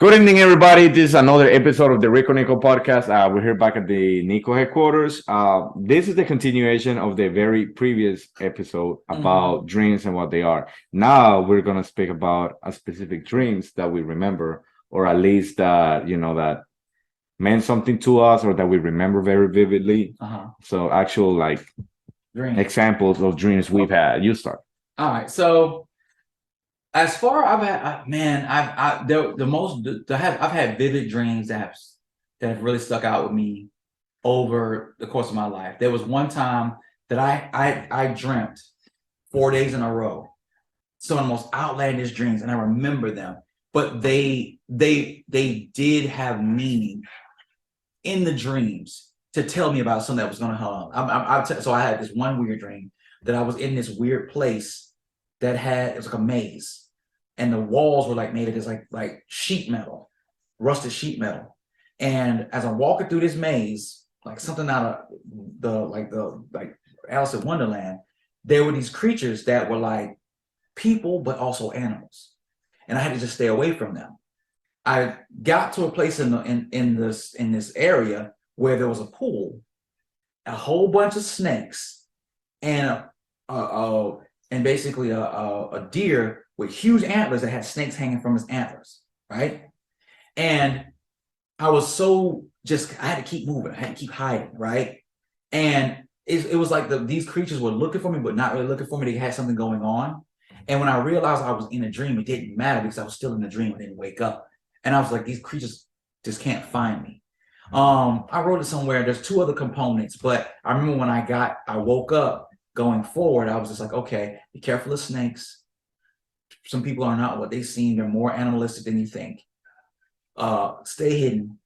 Good evening, everybody. This is another episode of the Rico Nico podcast. We're here back at the Nico headquarters. This is the continuation of the very previous episode about dreams and what they are. Now we're gonna speak about a specific dreams that we remember, or at least that that meant something to us, or that we remember very vividly. So actual like Dream. examples of dreams we've had. You start. All right. So as far I've had, man, I've had vivid dreams that have really stuck out with me over the course of my life. There was one time that I dreamt 4 days in a row, some of the most outlandish dreams, and I remember them. But they did have meaning in the dreams to tell me about something that was going to happen. So I had this one weird dream that I was in this weird place that it was like a maze, and the walls were like made of this like sheet metal, rusted sheet metal. And as I'm walking through this maze, like something out of the Alice in Wonderland, there were these creatures that were like people but also animals, and I had to just stay away from them. I got to a place in this area where there was a pool, a whole bunch of snakes, and basically a deer with huge antlers that had snakes hanging from his antlers, right? And I was I had to keep moving, I had to keep hiding, right? And it was like these creatures were looking for me, but not really looking for me. They had something going on. And when I realized I was in a dream, it didn't matter because I was still in the dream. I didn't wake up. And I was like, these creatures just can't find me. I wrote it somewhere. There's two other components, but I remember when I woke up going forward, I was just like, okay, be careful of snakes. Some people are not what they seem. They're more animalistic than you think. Stay hidden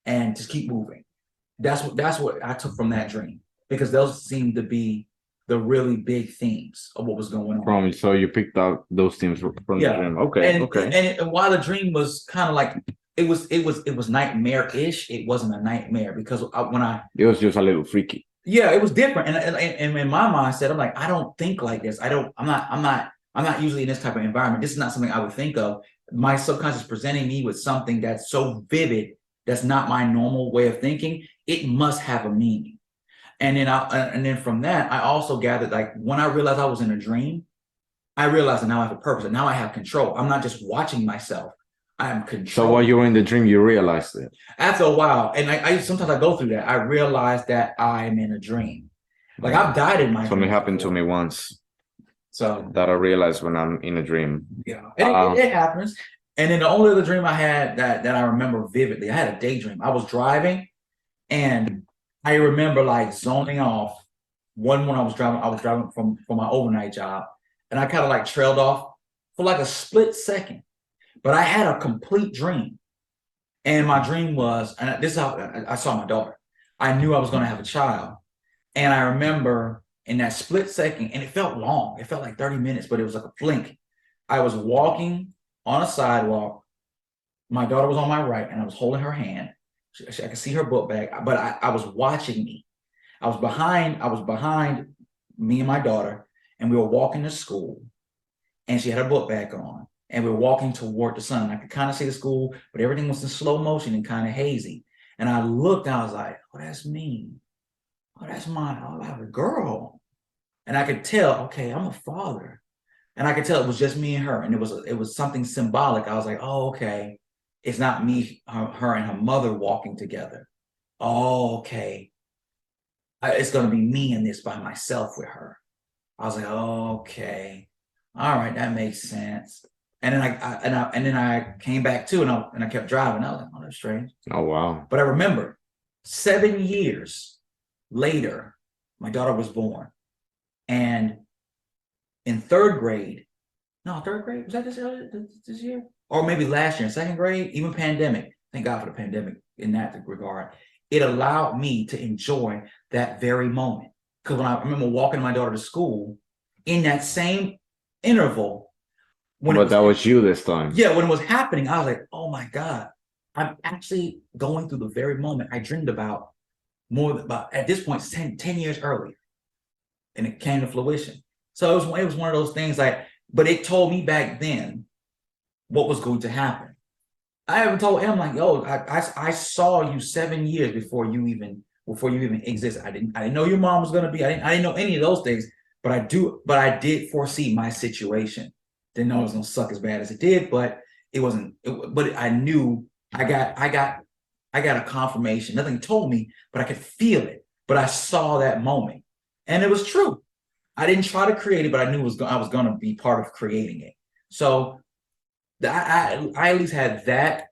and just keep moving. That's what I took from that dream, because those seemed to be the really big themes of what was going on. So you picked out those themes from the dream. Okay, okay. And while the dream was kind of like it was nightmare-ish, it wasn't a nightmare because it was just a little freaky. Yeah, it was different. And in my mindset, I'm like, I don't think like this. I'm not usually in this type of environment. This is not something I would think of. My subconscious presenting me with something that's so vivid, that's not my normal way of thinking. It must have a meaning. And then from that, I also gathered, like, when I realized I was in a dream, I realized that now I have a purpose, and now I have control. I'm not just watching myself. I am control. So while you were in the dream, you realized it. After a while, and I sometimes I go through that. I realize that I'm in a dream. Like, I've died in my Something happened to me once. So that I realized when I'm in a dream. Yeah, it happens. And then the only other dream I had that I remember vividly, I had a daydream. I was driving, and I remember like zoning off. When I was driving from my overnight job, and I kind of like trailed off for like a split second. But I had a complete dream. And my dream was, and this is how I saw my daughter. I knew I was going to have a child. And I remember in that split second, and it felt long. It felt like 30 minutes, but it was like a blink. I was walking on a sidewalk. My daughter was on my right, and I was holding her hand. I could see her book bag, but I was watching me. I was behind me and my daughter, and we were walking to school, and she had her book bag on, and we were walking toward the sun. I could kind of see the school, but everything was in slow motion and kind of hazy. And I looked, and I was like, oh, that's me. Oh, I have a girl. And I could tell, okay, I'm a father. And I could tell it was just me and her. And it was something symbolic. I was like, oh, okay. It's not me, her and her mother walking together. Oh, okay. It's going to be me in this by myself with her. I was like, oh, okay. All right, that makes sense. And then I came back too, and I kept driving. I was like, oh, that's strange. Oh, wow. But I remember 7 years later, my daughter was born. And in third grade, was that this year? Or maybe last year in second grade, even pandemic. Thank God for the pandemic in that regard. It allowed me to enjoy that very moment. Because when I remember walking my daughter to school, in that same interval, but that was you this time. Yeah, when it was happening, I was like, oh my God, I'm actually going through the very moment I dreamed about at this point, 10 years earlier. And it came to fruition. So it was one of those things but it told me back then what was going to happen. I haven't told him like, yo, I saw you 7 years before you even exist. I didn't know your mom was gonna be. I didn't know any of those things, but I did foresee my situation. Didn't know it was gonna suck as bad as it did, but it wasn't. But I knew I got a confirmation. Nothing told me, but I could feel it. But I saw that moment, and it was true. I didn't try to create it, but I knew I was gonna be part of creating it. So I at least had that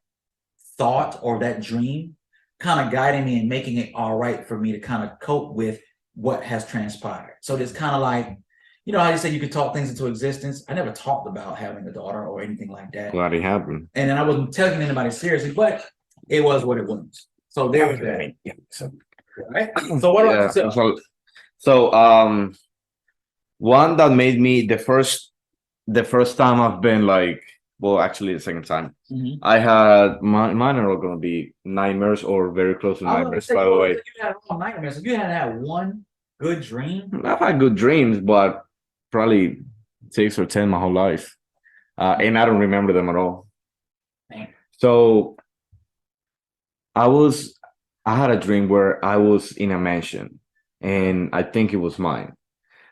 thought or that dream kind of guiding me and making it all right for me to kind of cope with what has transpired. So it's kind of like, how you say you could talk things into existence. I never talked about having a daughter or anything like that. Glad it happened. And then I wasn't telling anybody seriously, but it was what it was. So there was that. Yeah. So, Right? So what about yeah. yourself? So, one that made me the first time I've been like, well, actually the second time. Mhm. I had mine are all gonna be nightmares or very close to I was gonna nightmares, say, by the way. you had all nightmares. If you hadn't had one good dream, I've had good dreams, but probably 6 or 10 my whole life. And I don't remember them at all. man. So I had a dream where I was in a mansion and I think it was mine,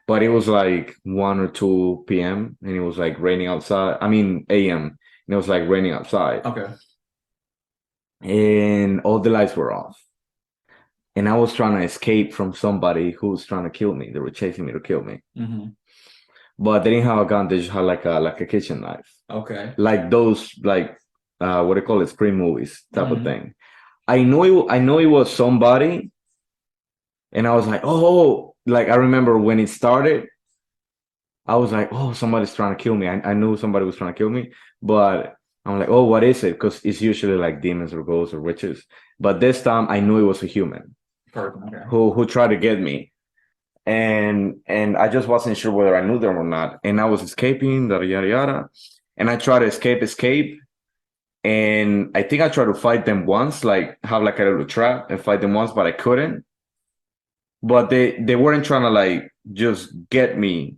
but it was like 1 or 2 p.m. and it was like raining outside. I mean, a.m. and it was like raining outside Okay. and all the lights were off. And I was trying to escape from somebody who was trying to kill me. They were chasing me to kill me, Mhm. but they didn't have a gun. They just had like a kitchen knife, Okay. like those what do you call it, screen movies type of Mhm. thing. I know it was somebody, and I was like, oh, like I remember when it started, I was like, oh, somebody's trying to kill me. I knew somebody was trying to kill me, but I'm like, oh, what is it? Because it's usually like demons or ghosts or witches. But this time I knew it was a human Perfect. Okay. who tried to get me. And I just wasn't sure whether I knew them or not. And I was escaping, yada yada yada. And I tried to escape. And I think I tried to fight them once, like have like a little trap and fight them once, but I couldn't. But they weren't trying to like just get me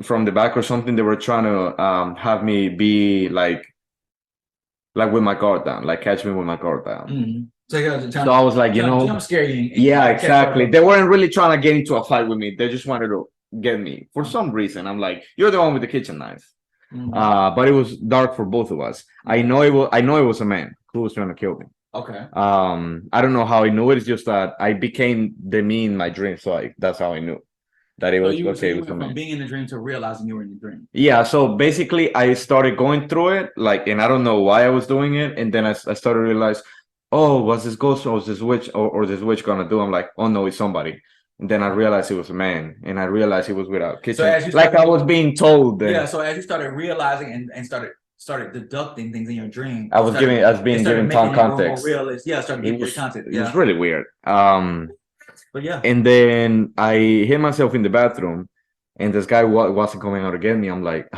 from the back or something. They were trying to have me be like with my guard down, like catch me with my guard down. Mhm. So you got So I was like, jump scare you. yeah, And catch you off exactly. guard. They weren't really trying to get into a fight with me. They just wanted to get me for some reason. I'm like, you're the one with the kitchen knife. Mhm. But it was dark for both of us. I know it was a man who was trying to kill me. Okay. I don't know how I knew it. It's just that I became the me in my dream. So that's how I knew that it So was you okay. It was went a from man. being in the dream to realizing you were in the dream. Yeah. So basically, I started going through it, like, and I don't know why I was doing it. And then I started to realize, oh, what's this ghost or this witch or this witch gonna do? I'm like, oh no, it's somebody. And then I realized it was a man, and I realized it was without kitchen. So as you Like started, I was being told that yeah. So as you started realizing and started deducting things in your dream, I was being given making time it more context. realist. Yeah, started It giving you the was content. it was Yeah. really weird. But yeah. And then I hit myself in the bathroom, and this guy wasn't coming out to get me. I'm like,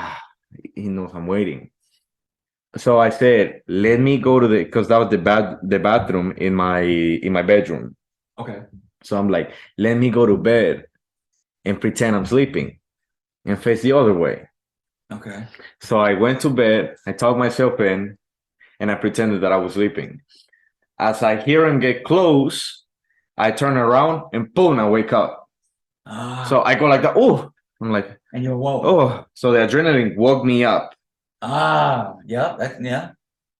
he knows I'm waiting. So I said, let me go to because that was the bathroom in my bedroom. Okay. So I'm like, let me go to bed and pretend I'm sleeping and face the other way. Okay. So I went to bed, I tucked myself in, and I pretended that I was sleeping. As I hear him get close, I turn around and boom, I wake up. So I go like that. Oh, I'm like, and you're woke. oh. So the adrenaline woke me up. Yeah. Yeah.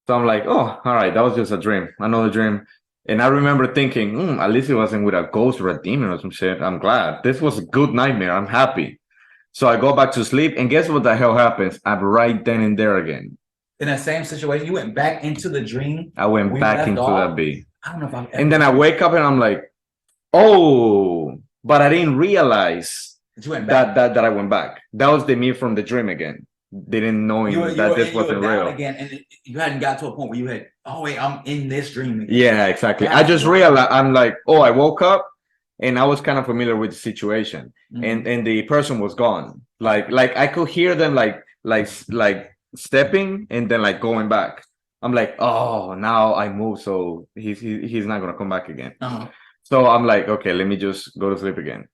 So I'm like, oh, all right, that was just a dream, another dream. And I remember thinking, at least it wasn't with a ghost or a demon or some shit. I'm glad. This was a good nightmare. I'm happy. So I go back to sleep, and guess what the hell happens? I'm right then and there again. In that same situation, you went back into the dream. I went back into that beat. I don't know if I've ever. And then I wake up and I'm like, oh, but I didn't realize you went back. that I went back. That was the me from the dream again. Didn't knowing that this wasn't real. Again, and you hadn't got to a point where you had, oh wait, I'm in this dream again. Yeah, exactly. I just realized I'm like, oh, I woke up and I was kind of familiar with the situation, and the person was gone. Like I could hear them like stepping and then like going back. I'm like, oh, now I move, so he's not gonna come back again. So I'm like, okay, let me just go to sleep again.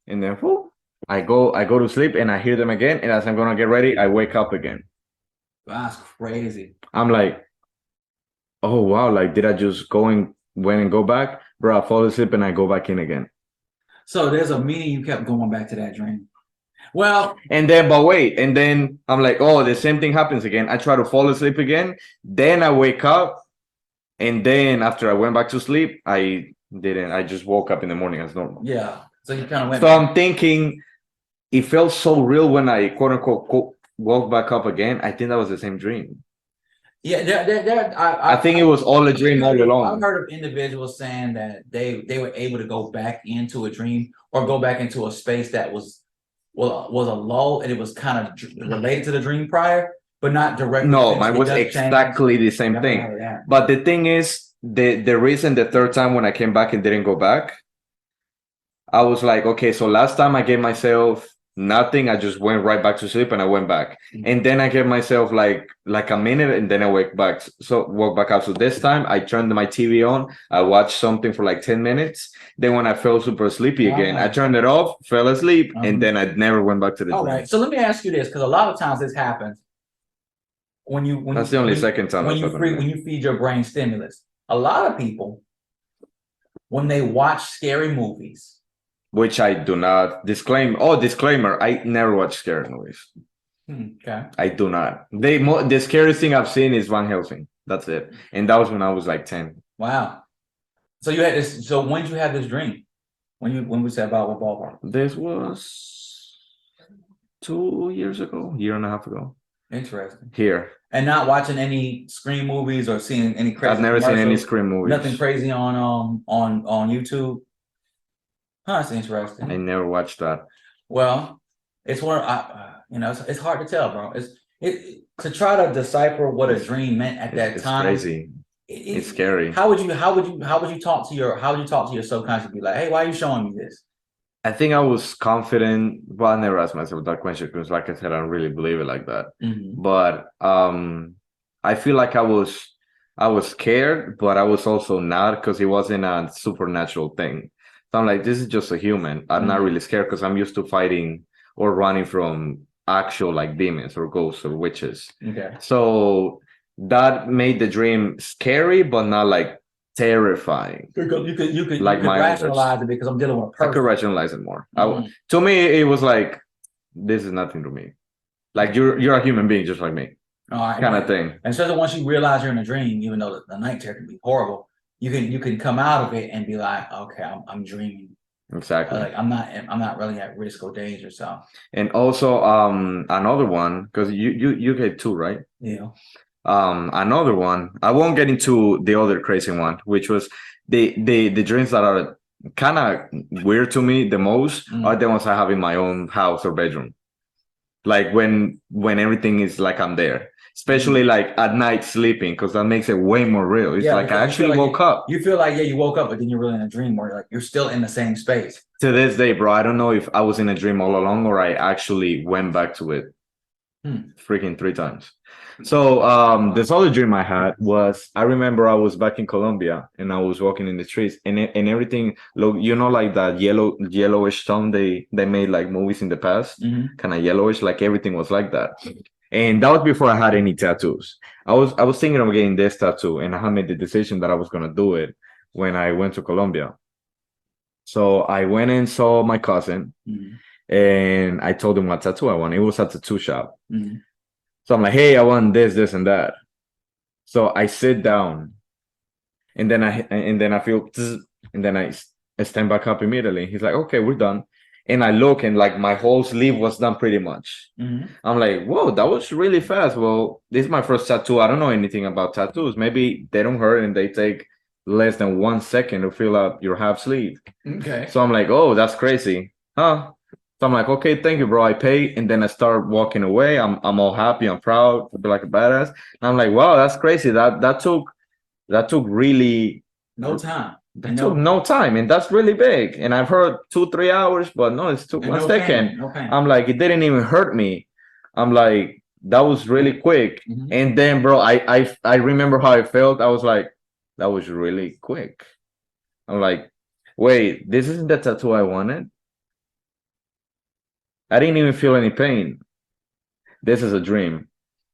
And then whew, I go to sleep and I hear them again. And as I'm gonna get ready, I wake up again. That's crazy. I'm like, Oh wow, like did I just went and go back? Bro, I fall asleep and I go back in again. So there's a meaning you kept going back to that dream. Well, And then, but wait, and then I'm like, oh, the same thing happens again. I try to fall asleep again. Then I wake up, and then after I went back to sleep, I didn't. I just woke up in the morning as normal. yeah. So you kind of went So back. I'm thinking it felt so real when I quote unquote woke back up again. I think that was the same dream. Yeah, I think it was all a dream all I've along. heard of individuals saying that they were able to go back into a dream or go back into a space that was a lull and it was kind of related to the dream prior, but not directly. No, mine Physically was does change. exactly the same Never thing. heard of that. But the thing is, the reason the third time when I came back and didn't go back, I was like, okay, so last time I gave myself nothing, I just went right back to sleep and I went back. And then I gave myself like a minute and then I woke back up. So this time I turned my TV on, I watched something for like 10 minutes. Then when I felt super sleepy again, I turned it off, fell asleep, and then I never went back to the All dream. right. So let me ask you this, because a lot of times this happens That's the only second time that's happened to when me. you feed your brain stimulus. A lot of people, when they watch scary movies, Which I do not disclaim. Oh, disclaimer, I never watch scary movies. okay. I do not. The scariest thing I've seen is Van Helsing. That's it. And that was when I was like 10. Wow. So you had this. So when did you have this dream? When we said about what ballpark? This was 2 years ago, year and a half ago. Interesting. Here. And not watching any Scream movies or seeing any crazy. I've never seen any commercials, Scream movies. Nothing crazy on YouTube. Huh, that's interesting. I never watched that. Well, it's one. It's hard to tell, bro. It to try to decipher what a dream meant at that It's time. crazy. It's scary. How would you talk to your subconscious? Be like, hey, why are you showing me this? I think I was confident. Well, I never asked myself that question because, like I said, I don't really believe it like that. Mm-hmm. But I feel like I was scared, but I was also not because it wasn't a supernatural thing. So I'm like, this is just a human. I'm not really scared because I'm used to fighting or running from actual like demons or ghosts or witches. Okay. So that made the dream scary, but not like terrifying. You could Like my rationalize it because I'm dealing with a I person. could rationalize it more. To me, it was like, this is nothing to me. Like you're a human being just like me, kind of thing. And so once you realize you're in a dream, even though the night terror can be horrible, you can come out of it and be like, okay, I'm dreaming. Exactly. Like I'm not really at risk or danger. So. And also another one, because you get two, right? Yeah. Another one. I won't get into the other crazy one, which was the dreams that are kind of weird to me the most are the ones I have in my own house or bedroom. Like when everything is like I'm there, especially like at night sleeping, because that makes it way more real. It's like I actually woke up. You feel like you woke up, but then you're really in a dream where like you're still in the same space. To this day, bro, I don't know if I was in a dream all along or I actually went back to it freaking 3 times. So this other dream I had was I remember I was back in Colombia and I was walking in the streets and everything look, like that yellowish tone they made like movies in the past, kind of yellowish, like everything was like that. And that was before I had any tattoos. I was thinking of getting this tattoo and I had made the decision that I was gonna do it when I went to Colombia. So I went and saw my cousin and I told him what tattoo I want. It was a tattoo shop. So I'm like, hey, I want this, this, and that. So I sit down, and then I feel, and then I stand back up immediately. He's like, okay, we're done. And I look, and like my whole sleeve was done pretty much. I'm like, whoa, that was really fast. Well, this is my first tattoo. I don't know anything about tattoos. Maybe they don't hurt and they take less than 1 second to fill up your half sleeve. Okay. So I'm like, oh, that's crazy, huh? So I'm like, okay, thank you, bro. I pay, and then I start walking away. I'm all happy. I'm proud to be like a badass. And I'm like, wow, that's crazy. That took really no time. That took no time, and that's really big. And I've heard 2-3 hours, but no, it took 1 second. No pain. I'm like, it didn't even hurt me. I'm like, that was really quick. And then, bro, I remember how I felt. I was like, that was really quick. I'm like, wait, this isn't the tattoo I wanted. I didn't even feel any pain. This is a dream.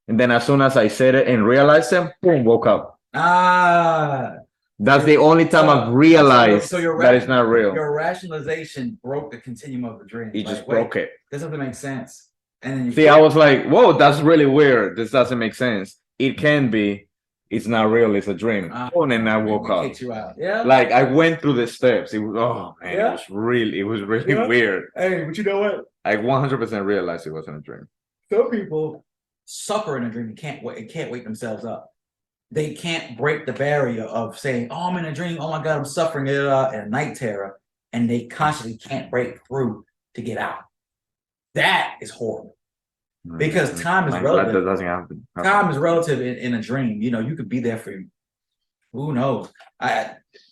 And then as soon as I said it and realized it, boom, woke up. That's the only time I've realized that it's not real. Your rationalization broke the continuum of the dream. It just broke it. This doesn't make sense. And then see, I was like, whoa, that's really weird. This doesn't make sense. It can be. It's not real. It's a dream. And then I woke up. Kicked you out. Yeah. Like I went through the steps. It was it was really weird. Hey, but you know what? I 100% realized it wasn't a dream. Some people suffer in a dream and can't wake themselves up. They can't break the barrier of saying, "Oh, I'm in a dream. Oh my God, I'm suffering and night terror," and they constantly can't break through to get out. That is horrible because time is relative. That doesn't happen. Time is relative in a dream. You know, you could be there for who knows.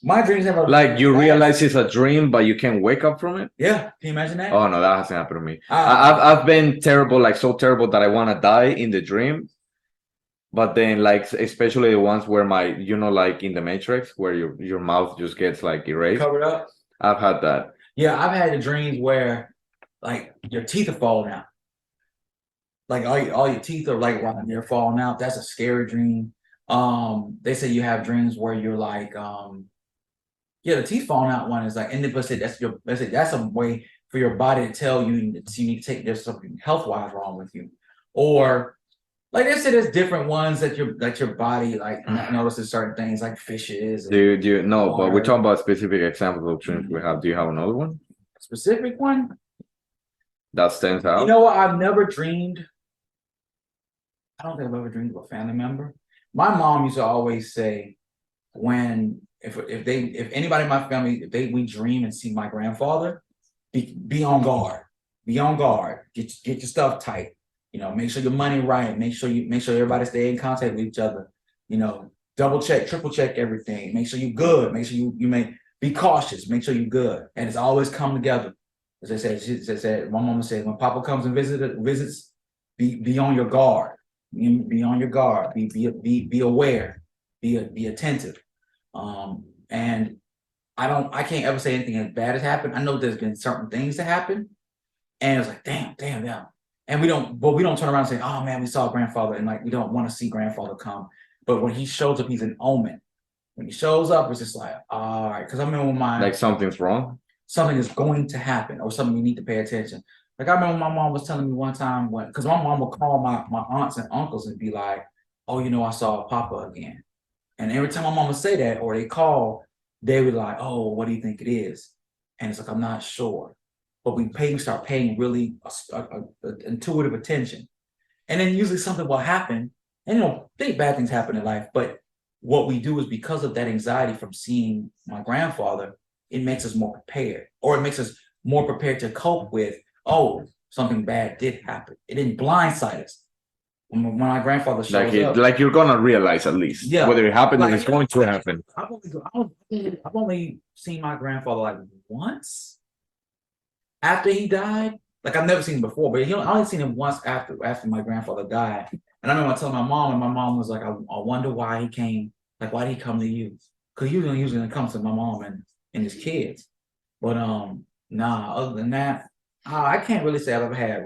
My dreams have like you realize it's a dream, but you can't wake up from it. Yeah, can you imagine that? Oh no, that hasn't happened to me. I've been terrible, like so terrible that I want to die in the dream. But then, like, especially the ones where like in the Matrix, where your mouth just gets like erased, covered up. I've had that. Yeah, I've had the dreams where, like, your teeth are falling out. Like all your teeth are like they're falling out. That's a scary dream. They say you have dreams where you're like, the teeth falling out one is like, and they say that's a way for your body to tell you you need to take there's something health wise wrong with you, or like they said, there's different ones that your body like notices certain things like fishes. Do you know? But we're talking about specific examples of dreams we have. Do you have another one? A specific one that stands out? You know what? I've never dreamed. I don't think I've ever dreamed of a family member. My mom used to always say, if anybody in my family, we dream and see my grandfather, be on guard. Be on guard. Get your stuff tight. You know, make sure your money right. Make sure everybody stay in contact with each other. You know, double check, triple check everything. Make sure you're good. Make sure you may be cautious. Make sure you're good. And it's always come together. As I said, she said, my mama said, when Papa comes and visits, be on your guard. Be on your guard. Be aware. Be attentive. And I can't ever say anything as bad has happened. I know there's been certain things that happen, and it's like damn. And we don't turn around and say, oh man, we saw grandfather, and like we don't want to see grandfather come. But when he shows up, he's an omen. When he shows up, it's just like, all right, because I remember when like something's wrong. Something is going to happen, or something you need to pay attention. Like I remember my mom was telling me one time because my mom would call my aunts and uncles and be like, oh, I saw Papa again. And every time my mom would say that, or they call, they would like, oh, what do you think it is? And it's like, I'm not sure. But we start paying really intuitive attention. And then usually something will happen. And big bad things happen in life. But what we do is because of that anxiety from seeing my grandfather, it makes us more prepared. Or it makes us more prepared to cope with, oh, something bad did happen. It didn't blindside us. When my grandfather shows up, like you're gonna realize at least whether it happened or it's going to happen. I've only seen my grandfather like once after he died. Like I've never seen him before, but I only seen him once after my grandfather died. And I remember telling my mom, and my mom was like, "I wonder why he came. Like, why did he come to you? Because usually gonna come to my mom and his kids. But nah. Other than that, I can't really say I've ever had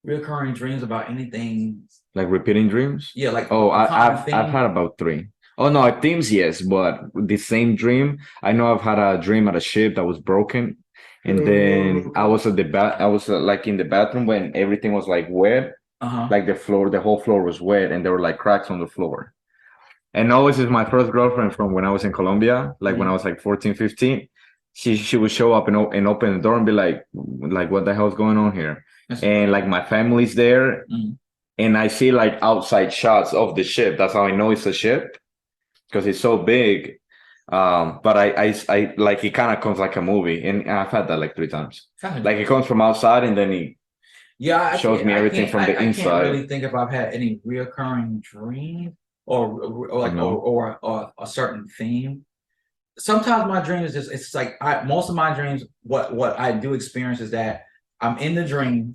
reoccurring dreams about anything. Like repeating dreams? Yeah, like I've had about 3. Oh no, themes yes, but the same dream. I know I've had a dream at a ship that was broken, and then I was like in the bathroom when everything was like wet, like the whole floor was wet, and there were like cracks on the floor. And always is my first girlfriend from when I was in Colombia, like when I was like 14, 15. She would show up and open the door and be like what the hell's going on here? And like my family's there, and I see like outside shots of the ship. That's how I know it's a ship, because it's so big. But I like it kind of comes like a movie, and I've had that like 3 times. Like it comes from outside, and then he shows me everything from the inside. I can't really think if I've had any reoccurring dream or a certain theme. Sometimes my dream is just, it's like most of my dreams, what I do experience is that I'm in the dream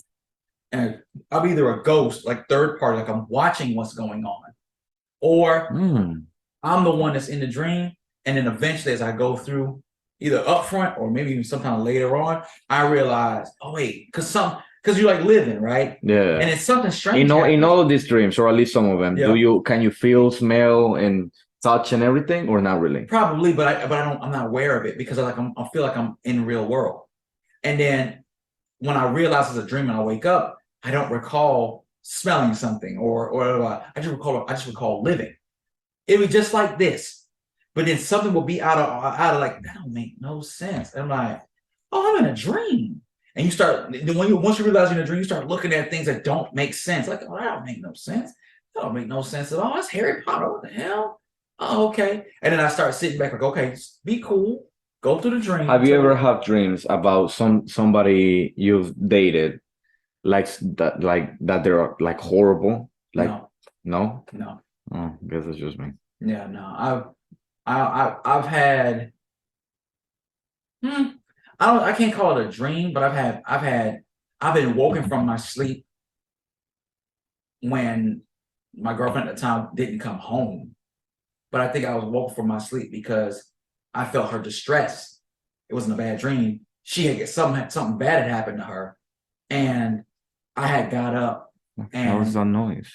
and I'm either a ghost, like third party, like I'm watching what's going on, or I'm the one that's in the dream. And then eventually as I go through either up front or maybe even sometime later on, I realize, oh wait, because because you're like living, right? Yeah. And it's something strange. In all of these dreams, or at least some of them, can you feel, smell, and touch and everything, or not really? Probably, but I'm not aware of it because I feel like I'm in the real world. And then when I realize it's a dream and I wake up, I don't recall smelling something or I just recall living. It was just like this, but then something will be out of like that don't make no sense. And I'm like, oh, I'm in a dream. And you start once you realize you're in a dream, you start looking at things that don't make sense. Like, oh, that don't make no sense. That don't make no sense at all. That's Harry Potter. What the hell? Oh, okay. And then I start sitting back like, okay, be cool. Go through the dream. Have you ever had dreams about somebody you've dated, like that they're like horrible? Like no? No. Oh, I guess it's just me. Yeah, no. I've had I can't call it a dream, but I've been woken from my sleep when my girlfriend at the time didn't come home. But I think I was woke from my sleep because I felt her distress. It wasn't a bad dream. She had something bad had happened to her, and I had got up. And what was that noise?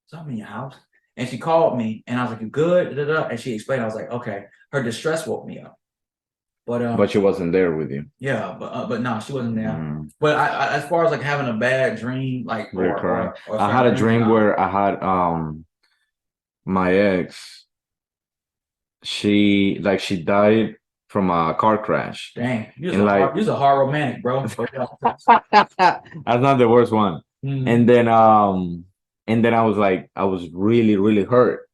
Something in your house. And she called me, and I was like, "You good?" And she explained. I was like, "Okay." Her distress woke me up. But she wasn't there with you. Yeah, but no, she wasn't there. But I as far as like having a bad dream, like or I had a dream where I had my ex. She died from a car crash. Dang, you're a hard romantic, bro. That's not the worst one. And then I was like, I was really, really hurt.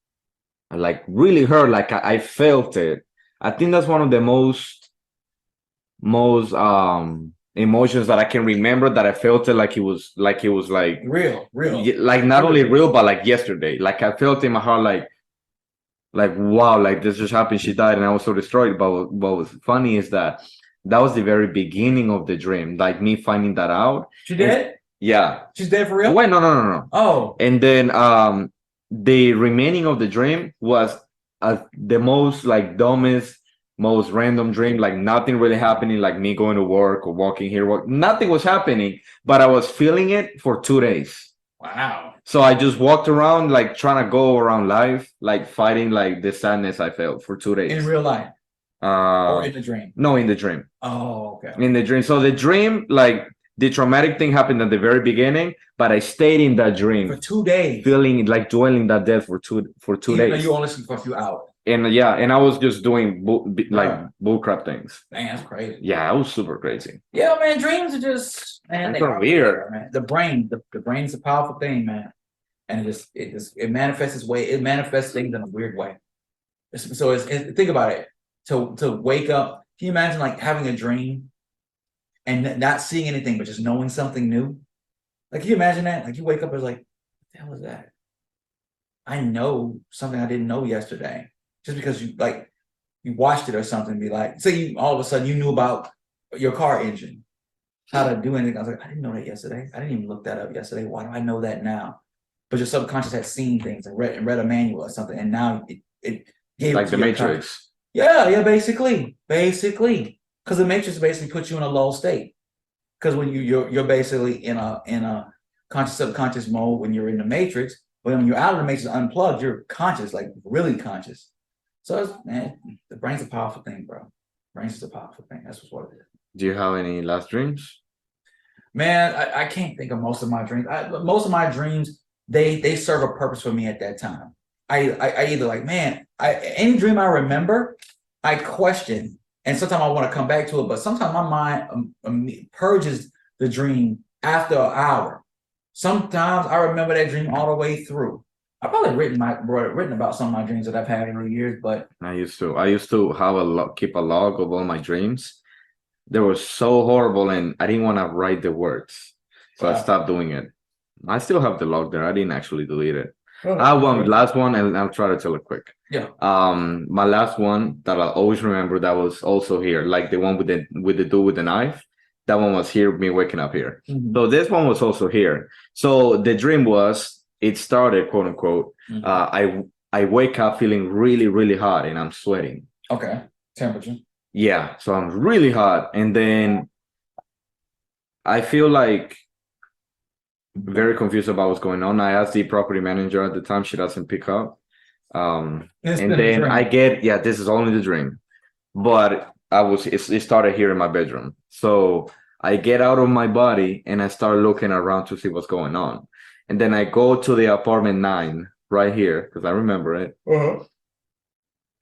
Like really hurt. Like I felt it. I think that's one of the most emotions that I can remember, that I felt it like it was like real. Like not only real, but like yesterday. Like I felt in my heart like wow, like this just happened. She died and I was so destroyed. But what was funny is that was the very beginning of the dream, like me finding that out. She dead? Yeah. She's dead for real? Wait, no. Oh. And then the remaining of the dream was the most like dumbest, most random dream, like nothing really happening, like me going to work or walking here, nothing was happening, but I was feeling it for 2 days. Wow. So I just walked around like trying to go around life, like fighting like the sadness I felt for 2 days. In real life? Or in the dream? No, in the dream. Oh, okay. In the dream. So the dream, like the traumatic thing happened at the very beginning, but I stayed in that dream for 2 days, feeling like dwelling that death for two days. Though you only sleep for a few hours. And and I was just doing bullcrap things. Man, that's crazy. Yeah, it was super crazy. Yeah, man, dreams are just they're weird. Man. The brain is a powerful thing, man, and it manifests its way. It manifests things in a weird way. So think about it. To wake up, can you imagine like having a dream and not seeing anything but just knowing something new? Like, can you imagine that? Like you wake up and it's like, what the hell is that? I know something I didn't know yesterday. Just because you watched it or something, be like, say you all of a sudden you knew about your car engine, how to do anything. I was like, I didn't know that yesterday. I didn't even look that up yesterday. Why do I know that now? But your subconscious had seen things and read a manual or something, and now it gave like it the to Matrix. Yeah, basically, because the Matrix basically puts you in a low state. Because when you're basically in a conscious subconscious mode when you're in the Matrix, but when you're out of the Matrix unplugged, you're conscious, like really conscious. So man, the brain's a powerful thing, bro. Brain's is a powerful thing. That's what it is. Do you have any last dreams? Man, I can't think of most of my dreams. Most of my dreams, they serve a purpose for me at that time. I either like, man, any dream I remember, I question, and sometimes I want to come back to it, but sometimes my mind purges the dream after an hour. Sometimes I remember that dream all the way through. I've probably written about some of my dreams that I've had over the years, but I used to have keep a log of all my dreams. They were so horrible, and I didn't want to write the words, so I stopped doing it. I still have the log there. I didn't actually delete it. I have one last one, and I'll try to tell it quick. Yeah. My last one that I'll always remember, that was also here, like the one with the dude with the knife. That one was here, me waking up here. Mm-hmm. So this one was also here. So the dream was, it started, quote unquote. Mm-hmm. I wake up feeling really, really hot, and I'm sweating. Okay. Temperature. Yeah. So I'm really hot, and then I feel like very confused about what's going on. I asked the property manager at the time, she doesn't pick up. It's And been a then dream. I get, yeah, this is only the dream. But it started here in my bedroom. So I get out of my body and I start looking around to see what's going on. And then I go to the apartment 9 right here, because I remember it.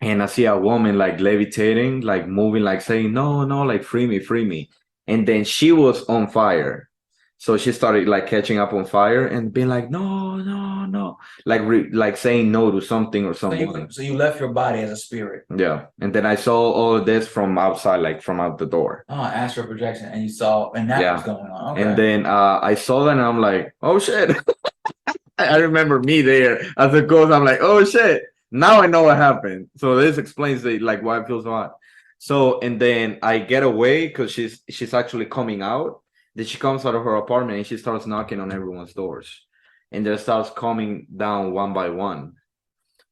And I see a woman like levitating, like moving, like saying, no, no, like free me, free me. And then she was on fire. So she started like catching up on fire and being like, no, no, no, like saying no to something or someone. So you left your body as a spirit. Yeah. And then I saw all of this from outside, like from out the door. Oh, astral projection, and you saw, and that was going on. Okay. And then I saw that and I'm like, oh shit. I remember me there as a ghost. I'm like, oh shit. Now I know what happened. So this explains the like why it feels so hot. So and then I get away because she's actually coming out. Then she comes out of her apartment and she starts knocking on everyone's doors. And then starts coming down one by one.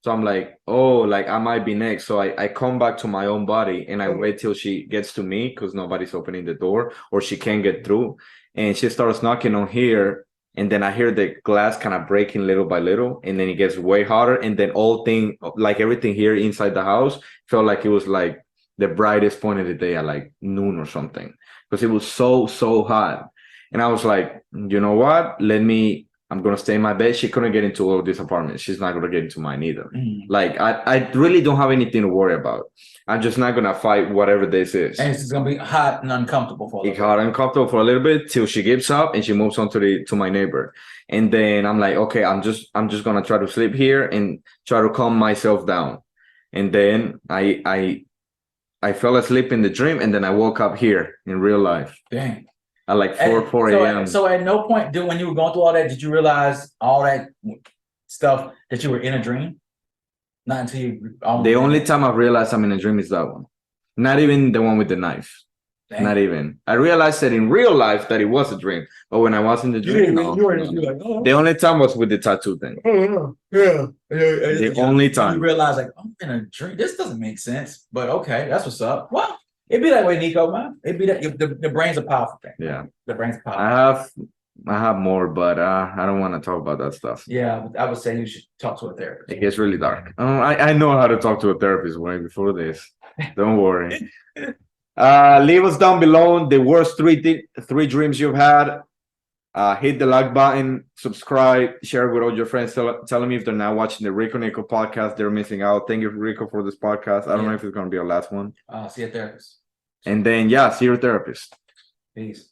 So I'm like, oh, like I might be next. So I come back to my own body and I wait till she gets to me because nobody's opening the door or she can't get through. And she starts knocking on here. And then I hear the glass kind of breaking little by little. And then it gets way hotter. And then like everything here inside the house felt like it was like the brightest point of the day at like noon or something. Because it was so, so hot. And I was like, you know what? I'm gonna stay in my bed. She couldn't get into all this apartment. She's not gonna get into mine either. Like I really don't have anything to worry about. I'm just not gonna fight whatever this is. And it's gonna be hot and uncomfortable for a It's hot and uncomfortable for a little bit till she gives up and she moves on to my neighbor. And then I'm like, okay, I'm just gonna try to sleep here and try to calm myself down. And then I fell asleep in the dream and then I woke up here in real life. Dang. At like 4 a.m. So at no point when you were going through all that, did you realize all that stuff that you were in a dream? Not until you. The only time I realized I'm in a dream is that one. Not even the one with the knife. Dang. Not even. I realized that in real life that it was a dream, but when I was in the dream, no. Like, oh. The only time was with the tattoo thing. Yeah. The only time. You realize like I'm in a dream. This doesn't make sense, but okay, that's what's up. Well. It'd be that way, Nico, man. It'd be that the brain's a powerful thing. Yeah. The brain's powerful. I have more, but I don't want to talk about that stuff. Yeah, I would say you should talk to a therapist. It gets really dark. I know how to talk to a therapist way before this. Don't worry. Leave us down below the worst three dreams you've had. Hit the like button, subscribe, share with all your friends. Tell them if they're not watching the Rico Nico podcast, they're missing out. Thank you, Rico, for this podcast. I don't know if it's going to be our last one. See a therapist. And then, yeah, see your therapist. Peace.